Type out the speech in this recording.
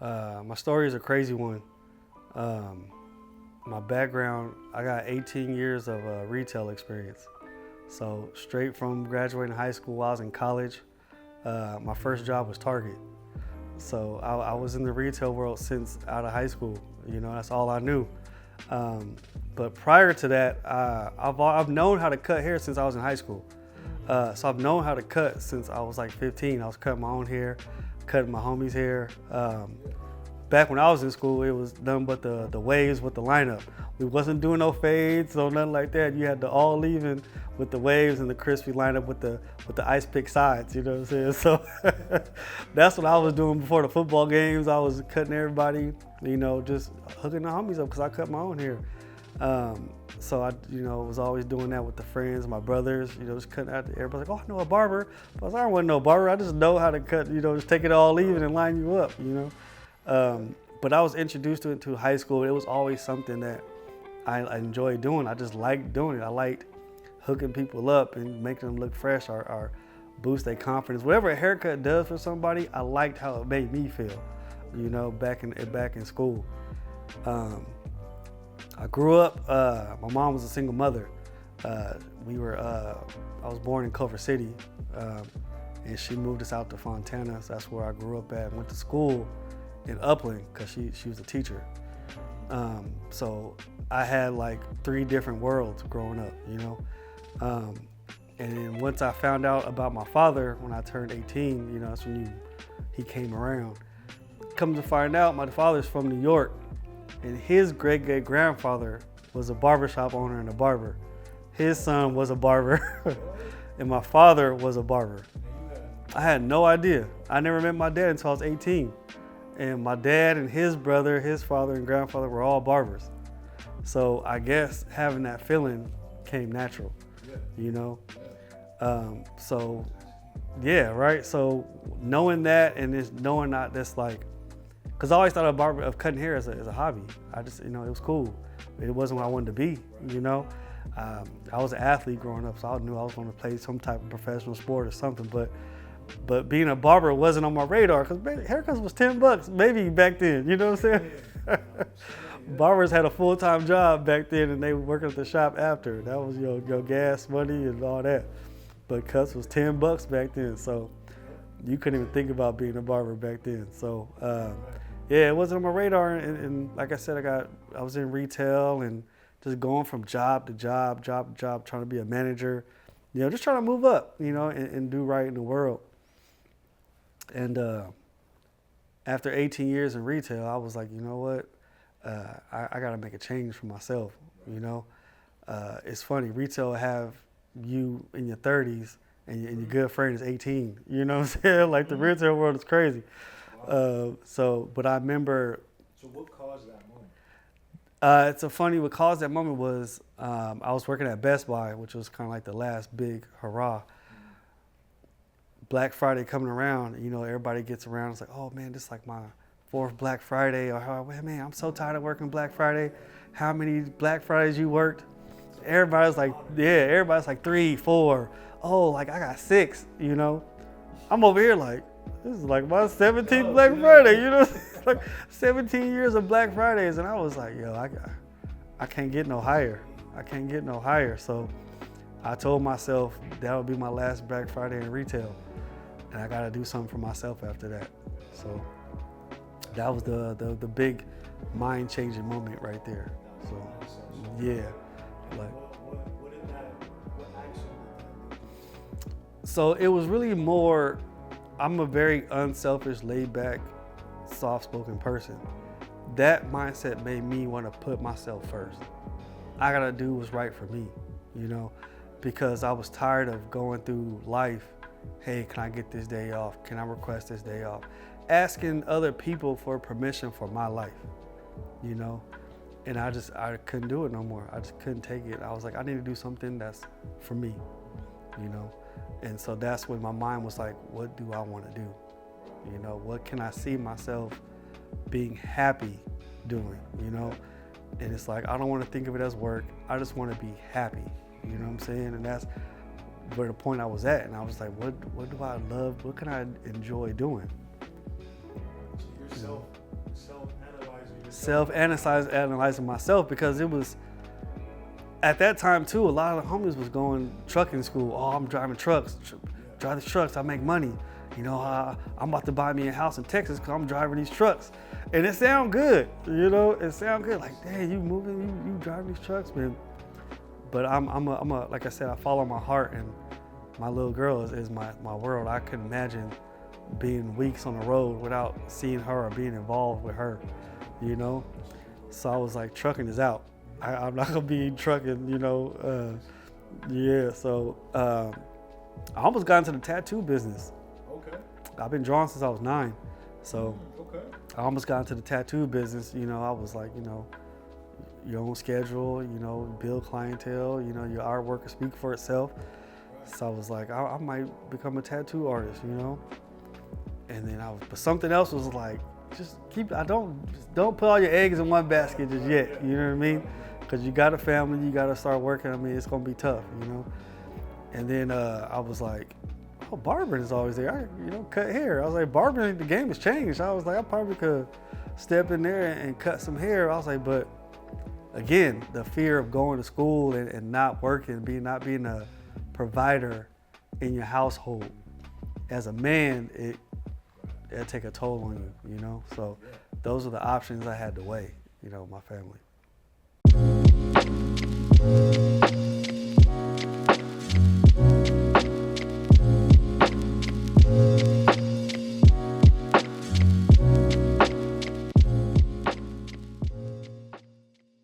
My story is a crazy one. My background, I got 18 years of retail experience. So straight from graduating high school, while I was in college, my first job was Target. So I was in the retail world since out of high school. You know, that's all I knew. But prior to that, I've known how to cut hair since I was in high school. So I've known how to cut since I was like 15. I was cutting my own hair, cutting my homies' hair. Back when I was in school, it was nothing but the waves with the lineup. We wasn't doing no fades or nothing like that. You had the all leaving with the waves and the crispy lineup with the ice pick sides, you know what I'm saying? So that's what I was doing before the football games. I was cutting everybody, you know, just hooking the homies up because I cut my own hair. So I, you know, was always doing that with the friends, my brothers, you know, just cutting out. Everybody's like, oh, I know a barber. But I was like, I don't want no barber. I just know how to cut, you know, just take it all even and line you up, you know. But I was introduced to it to high school. It was always something that I enjoyed doing. I just liked doing it. I liked hooking people up and making them look fresh or boost their confidence. Whatever a haircut does for somebody, I liked how it made me feel, you know, back in school. I grew up, my mom was a single mother. I was born in Culver City, and she moved us out to Fontana. So that's where I grew up at. Went to school in Upland because she was a teacher. So I had like 3 different worlds growing up, you know. And then once I found out about my father when I turned 18, you know, that's when he came around. Come to find out, my father's from New York, and his great-great-grandfather was a barbershop owner and a barber. His son was a barber, and my father was a barber. I had no idea. I never met my dad until I was 18. And my dad and his brother, his father and grandfather were all barbers. So I guess having that feeling came natural, you know? So yeah, right? So knowing that and just knowing that that's like, because I always thought of cutting hair as a hobby. I just, you know, it was cool. It wasn't what I wanted to be, you know? I was an athlete growing up, so I knew I was going to play some type of professional sport or something, but being a barber wasn't on my radar because haircuts was $10 maybe back then, you know what I'm saying? Barbers had a full-time job back then and they were working at the shop after. That was your gas money and all that. But cuts was $10 back then, so you couldn't even think about being a barber back then. So yeah, it wasn't on my radar, and like I said, I was in retail and just going from job to job, trying to be a manager, you know, just trying to move up, you know, and do right in the world. And after 18 years in retail, I was like, you know what? I got to make a change for myself, you know? It's funny, retail will have you in your 30s and your good friend is 18, you know what I'm saying? Like the retail world is crazy. Wow. But I remember. So what caused that moment? It's so funny, what caused that moment was I was working at Best Buy, which was kind of like the last big hurrah. Black Friday coming around, you know, everybody gets around. It's like, oh man, this is like my 4th Black Friday. Or, oh, man, I'm so tired of working Black Friday. How many Black Fridays you worked? Everybody's like, yeah, everybody's like 3, 4. Oh, like I got 6, you know. I'm over here like, this is like my 17th Black Friday, you know. Like 17 years of Black Fridays. And I was like, yo, I can't get no higher. I can't get no higher. So I told myself that would be my last Black Friday in retail. And I got to do something for myself after that. So that was the big mind-changing moment right there. So yeah, like. So it was really more. I'm a very unselfish, laid-back, soft-spoken person. That mindset made me want to put myself first. I gotta do what's right for me, you know, because I was tired of going through life. Hey, can I get this day off? Can I request this day off? Asking other people for permission for my life, you know? And I couldn't do it no more. I just couldn't take it. I was like, I need to do something that's for me, you know? And so that's when my mind was like, what do I want to do? You know, what can I see myself being happy doing, you know? And it's like, I don't want to think of it as work. I just want to be happy, you know what I'm saying? And that's where the point I was at. And I was like, what do I love? What can I enjoy doing? So yourself self-analyzing myself, because it was, at that time too, a lot of the homies was going trucking school. Oh, I'm driving trucks, drive the trucks, I make money. You know, I'm about to buy me a house in Texas because I'm driving these trucks. And it sound good, you know, it sound good. Like, dang, you moving, you driving these trucks, man. But I'm a, like I said, I follow my heart, and my little girl is my world. I couldn't imagine being weeks on the road without seeing her or being involved with her, you know? So I was like, trucking is out. I'm not gonna be trucking, you know? Yeah, so I almost got into the tattoo business. Okay. I've been drawing since I was 9. So Okay. I almost got into the tattoo business. You know, I was like, you know, your own schedule, you know, build clientele, you know, your artwork will speak for itself. So I was like, I might become a tattoo artist, you know? And then but something else was like, just don't put all your eggs in one basket just yet, you know what I mean? Because you got a family, you got to start working. I mean, it's going to be tough, you know? And then I was like, oh, barbering is always there. You know, cut hair. I was like, barbering, the game has changed. I was like, I probably could step in there and cut some hair. I was like, but again, the fear of going to school and not working, not being a provider in your household. As a man, it'll take a toll on you, you know? So those are the options I had to weigh, you know, my family.